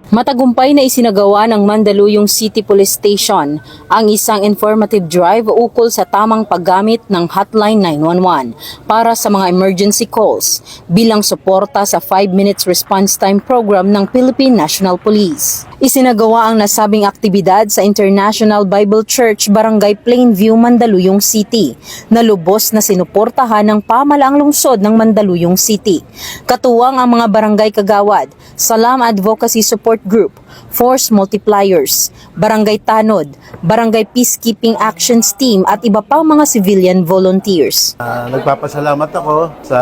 Matagumpay na isinagawa ng Mandaluyong City Police Station ang isang informative drive ukol sa tamang paggamit ng Hotline 911 para sa mga emergency calls bilang suporta sa 5 minutes response time program ng Philippine National Police. Isinagawa ang nasabing aktibidad sa International Bible Church, Barangay Plainview, Mandaluyong City, na lubos na sinuportahan ng pamalaang lungsod ng Mandaluyong City. Katuwang ang mga barangay kagawad, Salam Advocacy Support Group, Force Multipliers, Barangay Tanod, Barangay Peacekeeping Actions Team at iba pang mga civilian volunteers. Nagpapasalamat ako sa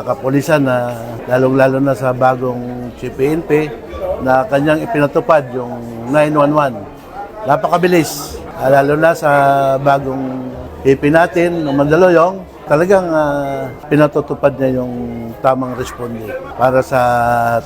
kapulisan na lalong-lalo na sa bagong Chief PNP na kanyang ipinatupad yung 911. Napakabilis, lalo na sa bagong PP natin ng Mandaluyong. Talagang pinatutupad niya yung tamang responde para sa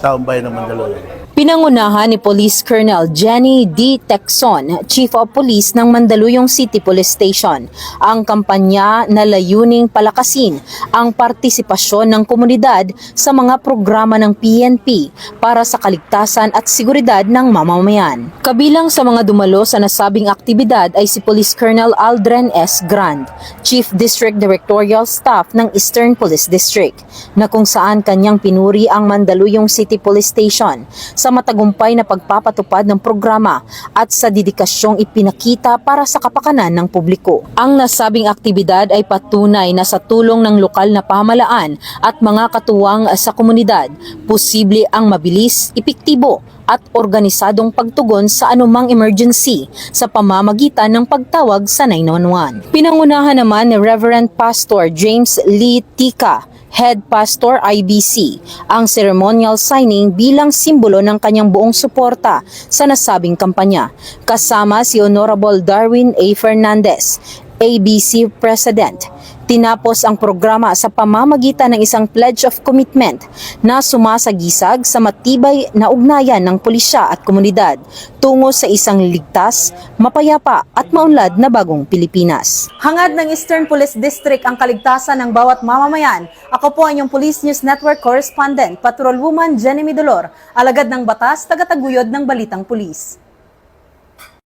taong bayan ng Mandaluyong. Pinangunahan ni Police Colonel Jenny D. Tecson, Chief of Police ng Mandaluyong City Police Station, ang kampanya na layuning palakasin ang partisipasyon ng komunidad sa mga programa ng PNP para sa kaligtasan at seguridad ng mamamayan. Kabilang sa mga dumalo sa nasabing aktibidad ay si Police Colonel Aldren S. Grand, Chief District Directorial Staff ng Eastern Police District, na kung saan kanyang pinuri ang Mandaluyong City Police Station sa matagumpay na pagpapatupad ng programa at sa dedikasyong ipinakita para sa kapakanan ng publiko. Ang nasabing aktibidad ay patunay na sa tulong ng lokal na pamahalaan at mga katuwang sa komunidad, posible ang mabilis, epektibo at organisadong pagtugon sa anumang emergency sa pamamagitan ng pagtawag sa 911. Pinangunahan naman ni Reverend Pastor James Lee Tika, Head Pastor IBC, ang ceremonial signing bilang simbolo ng kanyang buong suporta sa nasabing kampanya, kasama si Honorable Darwin A. Fernandez, ABC President. Tinapos ang programa sa pamamagitan ng isang pledge of commitment na sumasagisag sa matibay na ugnayan ng pulisya at komunidad tungo sa isang ligtas, mapayapa at maunlad na bagong Pilipinas. Hangad ng Eastern Police District ang kaligtasan ng bawat mamamayan. Ako po ang inyong Police News Network Correspondent, Patrolwoman Jenny Midolor, alagad ng batas, tagataguyod ng Balitang Pulis.